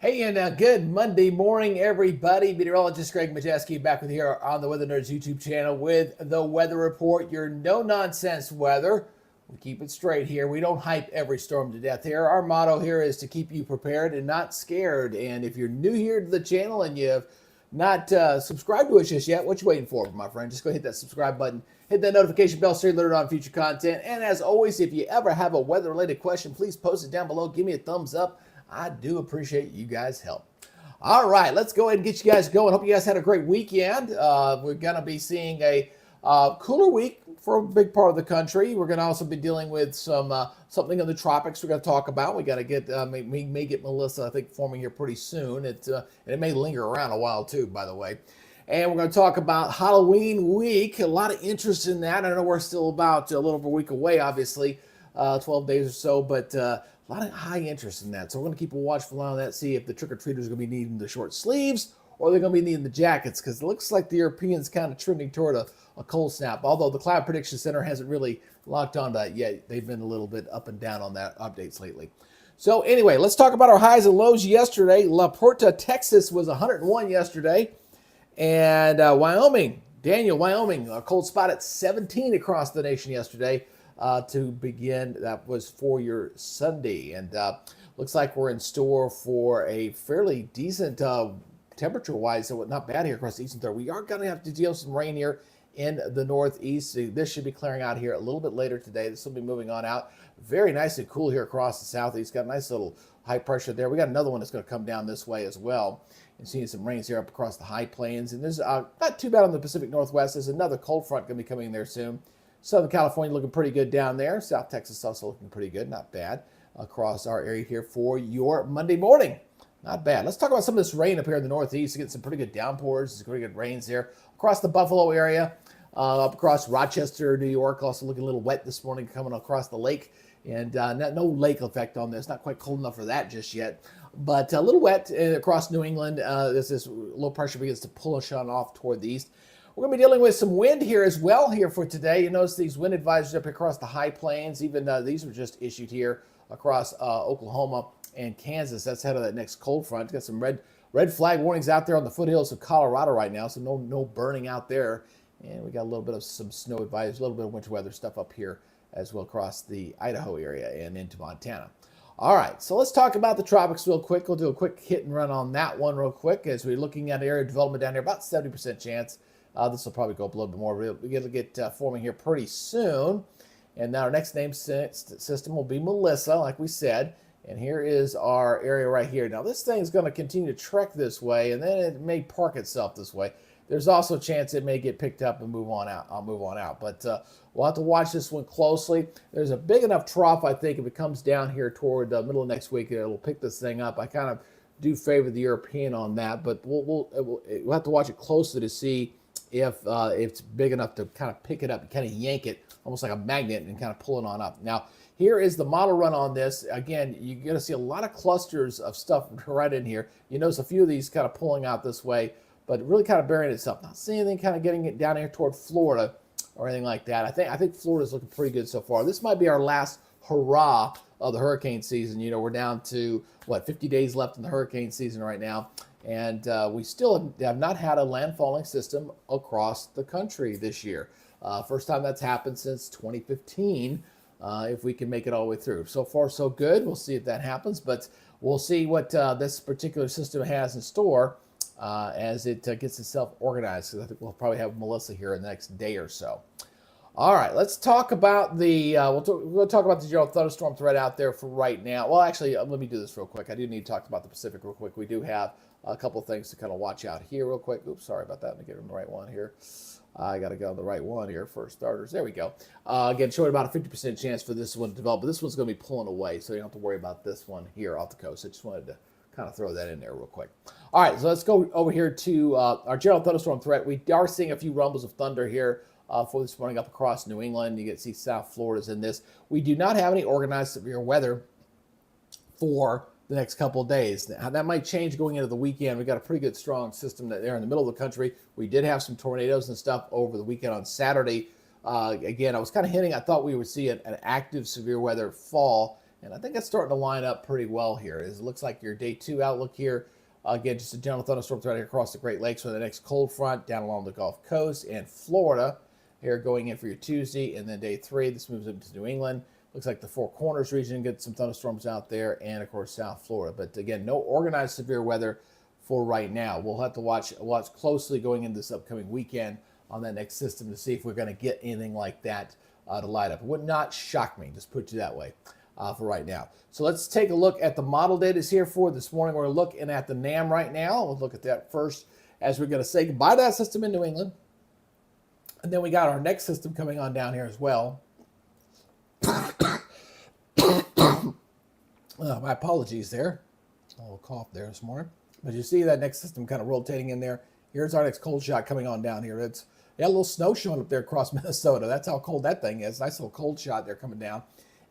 Hey, and good Monday morning, everybody. Meteorologist Greg Majeski back with you here on the Weather Nerds YouTube channel with the weather report, your no-nonsense weather. We keep it straight here. We don't hype every storm to death here. Our motto here is to keep you prepared and not scared. And if you're new here to the channel and you've not subscribed to us just yet, what you waiting for, my friend? Just go hit that subscribe button, hit that notification bell so you're alerted on future content. And as always, if you ever have a weather-related question, please post it down below. Give me a thumbs up. I do appreciate you guys' help. All right, let's go ahead and get you guys going. Hope you guys had a great weekend. We're going to be seeing a cooler week for a big part of the country. We're going to also be dealing with something in the tropics we're going to talk about. We got to get, we may get Melissa, I think, forming here pretty soon. And it may linger around a while too, by the way. And we're going to talk about Halloween week. A lot of interest in that. I know we're still about a little over a week away, obviously, 12 days or so, but a lot of high interest in that. So we're going to keep a watchful eye on that, see if the trick-or-treaters are going to be needing the short sleeves or they're going to be needing the jackets, because it looks like the Europeans kind of trending toward a cold snap. Although the Cloud Prediction Center hasn't really locked on that yet. They've been a little bit up and down on that updates lately. So anyway, let's talk about our highs and lows yesterday. La Porta, Texas was 101 yesterday. And Wyoming, a cold spot at 17 across the nation yesterday. To begin, that was for your Sunday, and looks like we're in store for a fairly decent temperature-wise, so not bad here across the eastern third. We are going to have to deal with some rain here in the northeast. So this should be clearing out here a little bit later today. This will be moving on out. Very nice and cool here across the southeast. Got a nice little high pressure there. We got another one that's going to come down this way as well. And seeing some rains here up across the high plains. And there's not too bad on the Pacific Northwest. There's another cold front going to be coming in there soon. Southern California looking pretty good down there. South Texas also looking pretty good, not bad, across our area here for your Monday morning. Not bad. Let's talk about some of this rain up here in the northeast. Getting some pretty good downpours, some pretty good rains there. Across the Buffalo area, up across Rochester, New York, also looking a little wet this morning coming across the lake. And no lake effect on this. Not quite cold enough for that just yet. But a little wet across New England. This low pressure begins to push on off toward the east. We're going to be dealing with some wind here as well here for today. You notice these wind advisories up across the high plains. Even these were just issued here across Oklahoma and Kansas. That's ahead of that next cold front. Got some red flag warnings out there on the foothills of Colorado right now, so no burning out there. And we got a little bit of some snow advisories, a little bit of winter weather stuff up here as well across the Idaho area and into Montana. All right, so let's talk about the tropics real quick. We'll do a quick hit and run on that one real quick as we're looking at area development down here, about 70% chance. This will probably go up a little bit more. We're going to get forming here pretty soon. And now our next name system will be Melissa, like we said. And here is our area right here. Now this thing is going to continue to trek this way, and then it may park itself this way. There's also a chance it may get picked up and move on out. I'll move on out. But we'll have to watch this one closely. There's a big enough trough, I think, if it comes down here toward the middle of next week, it'll pick this thing up. I kind of do favor the European on that, but we'll have to watch it closely to see if it's big enough to kind of pick it up and kind of yank it almost like a magnet and kind of pull it on up. Now, here is the model run on this. Again, you're going to see a lot of clusters of stuff right in here. You notice a few of these kind of pulling out this way, but really kind of burying itself. Not seeing anything kind of getting it down here toward Florida or anything like that. I think Florida's looking pretty good so far. This might be our last hurrah of the hurricane season. You know, we're down to, 50 days left in the hurricane season right now. And we still have not had a landfalling system across the country this year. First time that's happened since 2015, if we can make it all the way through. So far, so good. We'll see if that happens, but we'll see what this particular system has in store as it gets itself organized. So I think we'll probably have Melissa here in the next day or so. All right, let's talk about the, we'll talk about the Gerald thunderstorm threat out there for right now. Well, actually, let me do this real quick. I do need to talk about the Pacific real quick. We do have a couple things to kind of watch out here real quick. Oops, sorry about that. Let me get in the right one here. I got to go on the right one here for starters. There we go. Again, showing about a 50% chance for this one to develop, but this one's going to be pulling away, so you don't have to worry about this one here off the coast. I just wanted to kind of throw that in there real quick. All right, so let's go over here to our Gerald thunderstorm threat. We are seeing a few rumbles of thunder here for this morning up across New England. You can see South Florida's in this. We do not have any organized severe weather for the next couple of days. Now, that might change going into the weekend. We got a pretty good strong system there in the middle of the country. We did have some tornadoes and stuff over the weekend on Saturday. Again, I was kind of hinting, I thought we would see an active severe weather fall And I think it's starting to line up pretty well here. It looks like your day 2 outlook here. Again, just a general thunderstorm threat across the Great Lakes for the next cold front down along the Gulf Coast and Florida here going in for your Tuesday. And then day 3, this moves into New England. Looks like the Four Corners region gets some thunderstorms out there, and of course South Florida. But again, no organized severe weather for right now. We'll have to watch closely going into this upcoming weekend on that next system to see if we're going to get anything like that to light up. It would not shock me, just put it that way, for right now. So let's take a look at the model data here for this morning. We're looking at the NAM right now. We'll look at that first as we're going to say goodbye to that system in New England. And then we got our next system coming on down here as well. My apologies there. A little cough there this morning. But you see that next system kind of rotating in there. Here's our next cold shot coming on down here. It's a little snow showing up there across Minnesota. That's how cold that thing is. Nice little cold shot there coming down.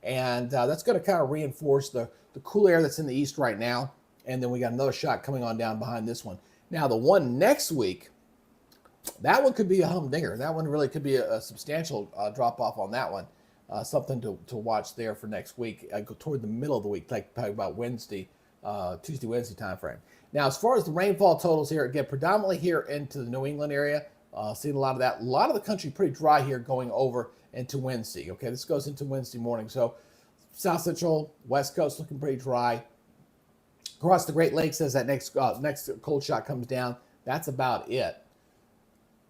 And that's going to kind of reinforce the cool air that's in the east right now. And then we got another shot coming on down behind this one. Now, the one next week, that one could be a humdinger. That one really could be a substantial drop-off on that one. Something to watch there for next week. Go toward the middle of the week, like probably about Wednesday, Tuesday, Wednesday time frame. Now, as far as the rainfall totals here, again, predominantly here into the New England area, seeing a lot of that. A lot of the country pretty dry here going over into Wednesday. Okay, this goes into Wednesday morning. So South Central, West Coast looking pretty dry. Across the Great Lakes as that next cold shot comes down. That's about it.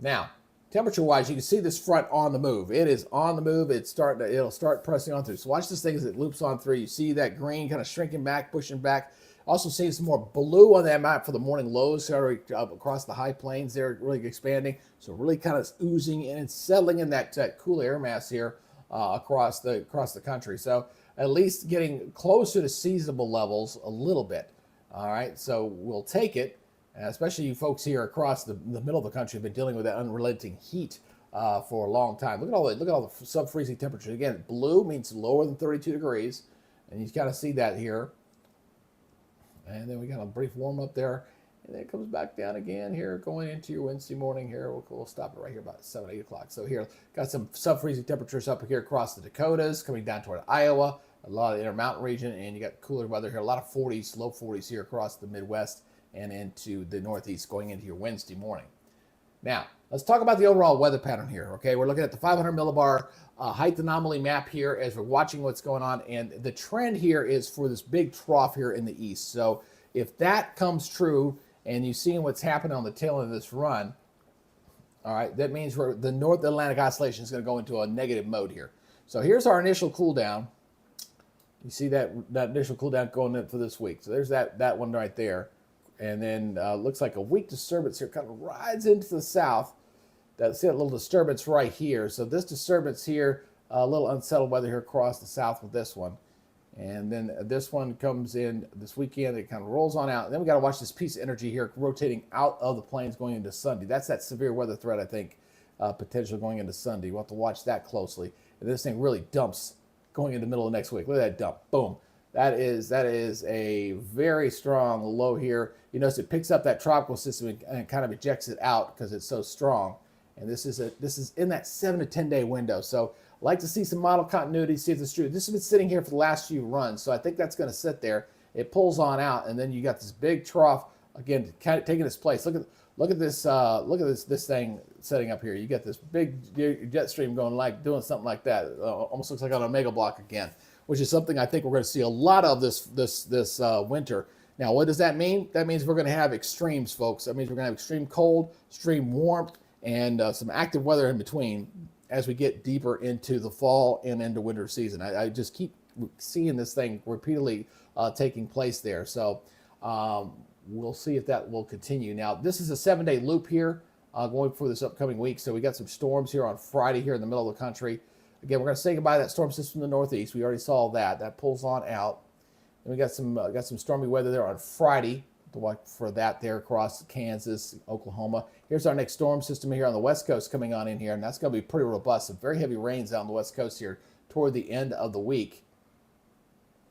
Now, temperature-wise, you can see this front on the move. It is on the move. It'll start pressing on through. So watch this thing as it loops on through. You see that green kind of shrinking back, pushing back. Also seeing some more blue on that map for the morning lows across the high plains there, really expanding. So really kind of oozing in and settling in that cool air mass here across the country. So at least getting closer to seasonable levels a little bit. All right, so we'll take it. Especially you folks here across the middle of the country have been dealing with that unrelenting heat for a long time. Look at all the sub-freezing temperatures. Again, blue means lower than 32 degrees, and you kind of see that here. And then we got a brief warm up there, and then it comes back down again here, going into your Wednesday morning here. We'll stop it right here about 7, 8 o'clock. So here, got some sub-freezing temperatures up here across the Dakotas, coming down toward Iowa, a lot of the Intermountain region, and you got cooler weather here, a lot of 40s, low 40s here across the Midwest and into the Northeast going into your Wednesday morning. Now, let's talk about the overall weather pattern here, okay? We're looking at the 500 millibar height anomaly map here as we're watching what's going on, and the trend here is for this big trough here in the east. So if that comes true and you're seeing what's happening on the tail end of this run, all right, that means the North Atlantic Oscillation is going to go into a negative mode here. So here's our initial cool down. You see that initial cool down going in for this week. So there's that one right there. And then looks like a weak disturbance here kind of rides into the south. That's it, a little disturbance right here. So this disturbance here, a little unsettled weather here across the south with this one. And then this one comes in this weekend. It kind of rolls on out. And then we got to watch this piece of energy here rotating out of the plains going into Sunday. That's that severe weather threat, I think, potential going into Sunday. We'll have to watch that closely. And this thing really dumps going into the middle of next week. Look at that dump. Boom. That is a very strong low here. You notice it picks up that tropical system and kind of ejects it out because it's so strong. And this is in that 7 to 10 day window. So I'd like to see some model continuity, see if it's true. This has been sitting here for the last few runs, so I think that's going to sit there. It pulls on out, and then you got this big trough again, kind of taking its place. Look at this thing setting up here. You get this big jet stream going doing something like that. Almost looks like on a mega block again, which is something I think we're going to see a lot of this winter. Now, what does that mean? That means we're going to have extremes, folks. That means we're going to have extreme cold, extreme warmth, and some active weather in between as we get deeper into the fall and into winter season. I just keep seeing this thing repeatedly taking place there. So we'll see if that will continue. Now, this is a 7-day loop here going for this upcoming week. So we got some storms here on Friday here in the middle of the country. Again, we're going to say goodbye to that storm system in the Northeast. We already saw that. That pulls on out. And we got some stormy weather there on Friday. To watch for that there across Kansas, Oklahoma. Here's our next storm system here on the West Coast coming on in here, and that's going to be pretty robust. Some very heavy rains out on the West Coast here toward the end of the week.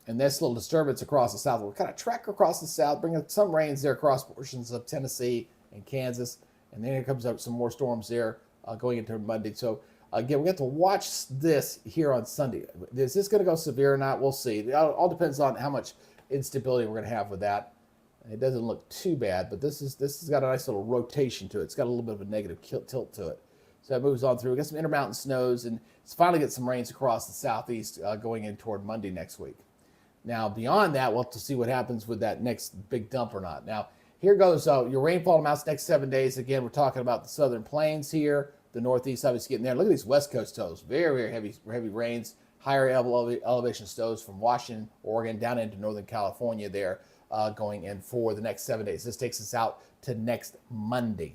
And this little disturbance across the south will kind of track across the south, bringing some rains there across portions of Tennessee and Kansas. And then here comes up some more storms there going into Monday. So Again, we have to watch this here on Sunday. Is this going to go severe or not? We'll see. It all depends on how much instability we're going to have with that. It doesn't look too bad, but this has got a nice little rotation to it. It's got a little bit of a negative tilt to it. So that moves on through. We got some intermountain snows, and it's finally get some rains across the southeast going in toward Monday next week. Now, beyond that, we'll have to see what happens with that next big dump or not. Now, here goes your rainfall amounts next 7 days. Again, we're talking about the southern plains here, the northeast obviously getting there. Look at these west coast totals. Very, very heavy rains, higher elevation stows from Washington, Oregon, down into Northern California there going in for the next 7 days. This takes us out to next Monday,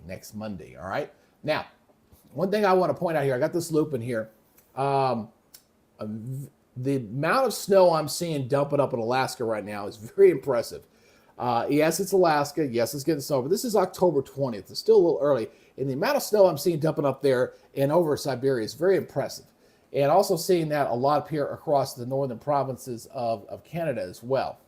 all right? Now, one thing I want to point out here, I got this loop in here. The amount of snow I'm seeing dumping up in Alaska right now is very impressive. Yes, it's Alaska. Yes, it's getting snow, but this is October 20th. It's still a little early. And the amount of snow I'm seeing dumping up there and over Siberia is very impressive. And also seeing that a lot up here across the northern provinces of Canada as well.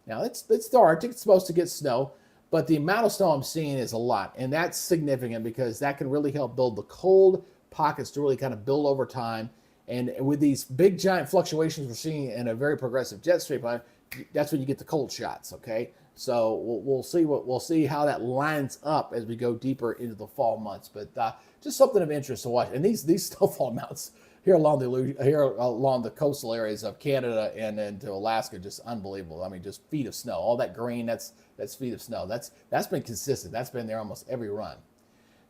Now, it's the Arctic. It's supposed to get snow, but the amount of snow I'm seeing is a lot. And that's significant because that can really help build the cold pockets to really kind of build over time. And with these big, giant fluctuations we're seeing in a very progressive jet stream, that's when you get the cold shots, okay? So we'll see how that lines up as we go deeper into the fall months. But just something of interest to watch. And these snowfall amounts here along the coastal areas of Canada and into Alaska, just unbelievable. I mean, just feet of snow. All that green, that's feet of snow. That's been consistent. That's been there almost every run.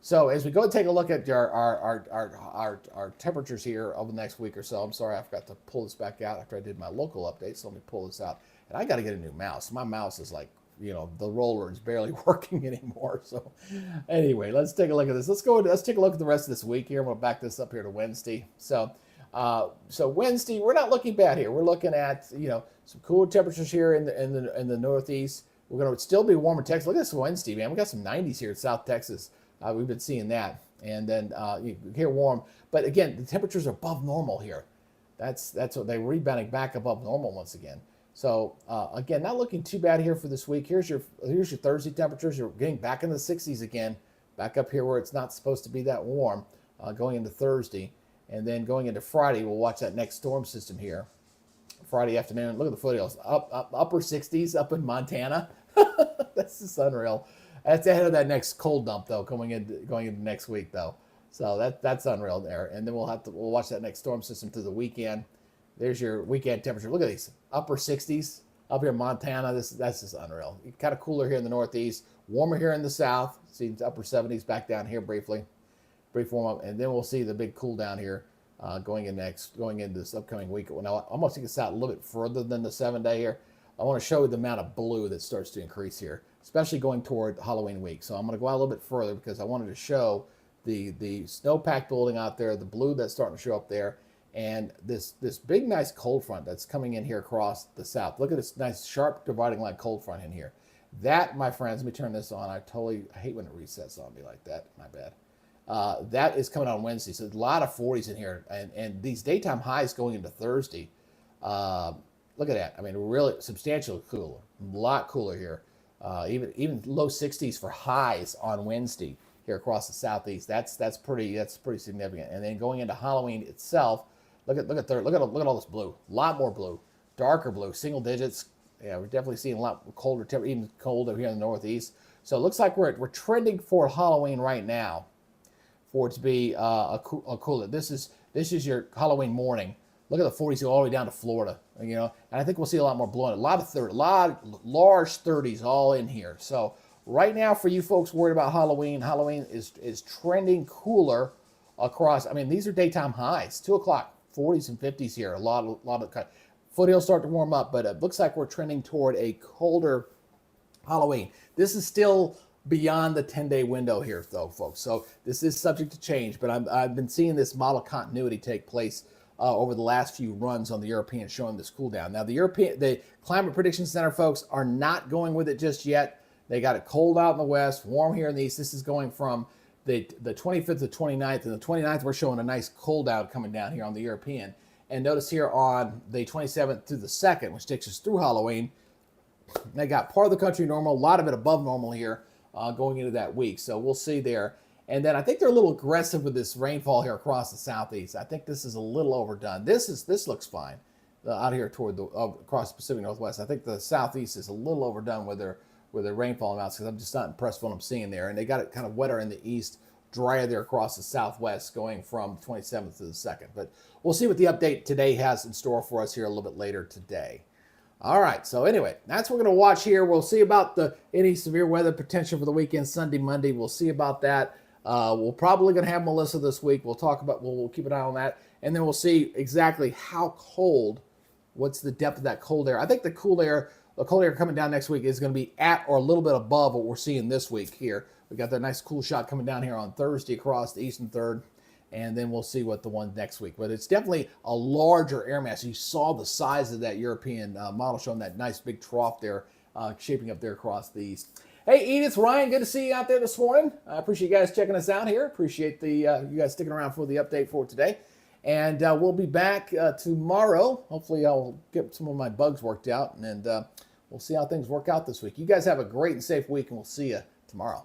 So as we go and take a look at our temperatures here over the next week or so, I'm sorry I forgot to pull this back out after I did my local update, so let me pull this out. And I got to get a new mouse. My mouse is like, the roller is barely working anymore. So anyway, let's take a look at this. Let's take a look at the rest of this week here. I'm going to back this up here to Wednesday. So Wednesday, we're not looking bad here. We're looking at, some cooler temperatures here in the Northeast. We're going to still be warm in Texas. Look at this Wednesday, man. We got some 90s here in South Texas. We've been seeing that. And then you hear warm. But again, the temperatures are above normal here. That's what they're rebounding back above normal once again. So again, not looking too bad here for this week. Here's your Thursday temperatures. You're getting back in the 60s again, back up here where it's not supposed to be that warm going into Thursday. And then going into Friday, we'll watch that next storm system here. Friday afternoon, look at the foothills, upper 60s up in Montana. That's just unreal. That's ahead of that next cold dump though, going into next week though. So that's unreal there. And then we'll watch that next storm system through the weekend. There's your weekend temperature. Look at these upper 60s up here in Montana. That's just unreal. Kind of cooler here in the Northeast, warmer here in the South. See the upper 70s back down here brief warm up, and then we'll see the big cool down here going into this upcoming week. Now I'm going to take this out a little bit further than the 7 day here. I want to show you the amount of blue that starts to increase here, especially going toward Halloween week. So I'm going to go out a little bit further because I wanted to show the snowpack building out there, the blue that's starting to show up there. And this big, nice cold front that's coming in here across the south. Look at this nice, sharp dividing line cold front in here. That, my friends, let me turn this on. I hate when it resets on me like that. My bad. That is coming on Wednesday. So a lot of 40s in here. And these daytime highs going into Thursday. Look at that. I mean, really substantially cooler. A lot cooler here. Even low 60s for highs on Wednesday here across the southeast. That's pretty significant. And then going into Halloween itself, look at all this blue. A lot more blue, darker blue, single digits. Yeah, we're definitely seeing a lot colder, even colder here in the Northeast. So it looks like we're trending for Halloween right now, for it to be a cooler. This is your Halloween morning. Look at the 40s all the way down to Florida, and I think we'll see a lot more blowing. A lot of large 30s all in here. So right now, for you folks worried about Halloween is trending cooler across. I mean, these are daytime highs, 2 o'clock, 40s and 50s here. A lot of foothills start to warm up, but it looks like we're trending toward a colder Halloween. This is still beyond the 10-day window here, though, folks. So this is subject to change, but I've been seeing this model continuity take place over the last few runs on the European, showing this cool down. Now, the Climate Prediction Center folks are not going with it just yet. They got it cold out in the west, warm here in the east. This is going from the 25th to the 29th, and the 29th we're showing a nice cold out coming down here on the European. And notice here on the 27th through the 2nd, which takes us through Halloween, they got part of the country normal, a lot of it above normal here going into that week. So we'll see there. And then I think they're a little aggressive with this rainfall here across the southeast. I think this is a little overdone. This looks fine out here toward the across the Pacific Northwest. I think the southeast is a little overdone with their rainfall amounts because I'm just not impressed with what I'm seeing there. And they got it kind of wetter in the east, drier there across the southwest, going from the 27th to the 2nd. But we'll see what the update today has in store for us here a little bit later today. All right, so anyway, that's what we're going to watch here. We'll see about any severe weather potential for the weekend, Sunday, Monday. We'll see about that. We're probably going to have Melissa this week. We'll talk about, we'll keep an eye on that. And then we'll see exactly how cold, what's the depth of that cold air. I think the cold air coming down next week is going to be at or a little bit above what we're seeing this week here. We got that nice cool shot coming down here on Thursday across the eastern third. And then we'll see what the one next week. But it's definitely a larger air mass. You saw the size of that European model showing that nice big trough there, shaping up there across the east. Hey, Edith, Ryan, good to see you out there this morning. I appreciate you guys checking us out here. Appreciate you guys sticking around for the update for today. And we'll be back tomorrow. Hopefully I'll get some of my bugs worked out. And we'll see how things work out this week. You guys have a great and safe week, and we'll see you tomorrow.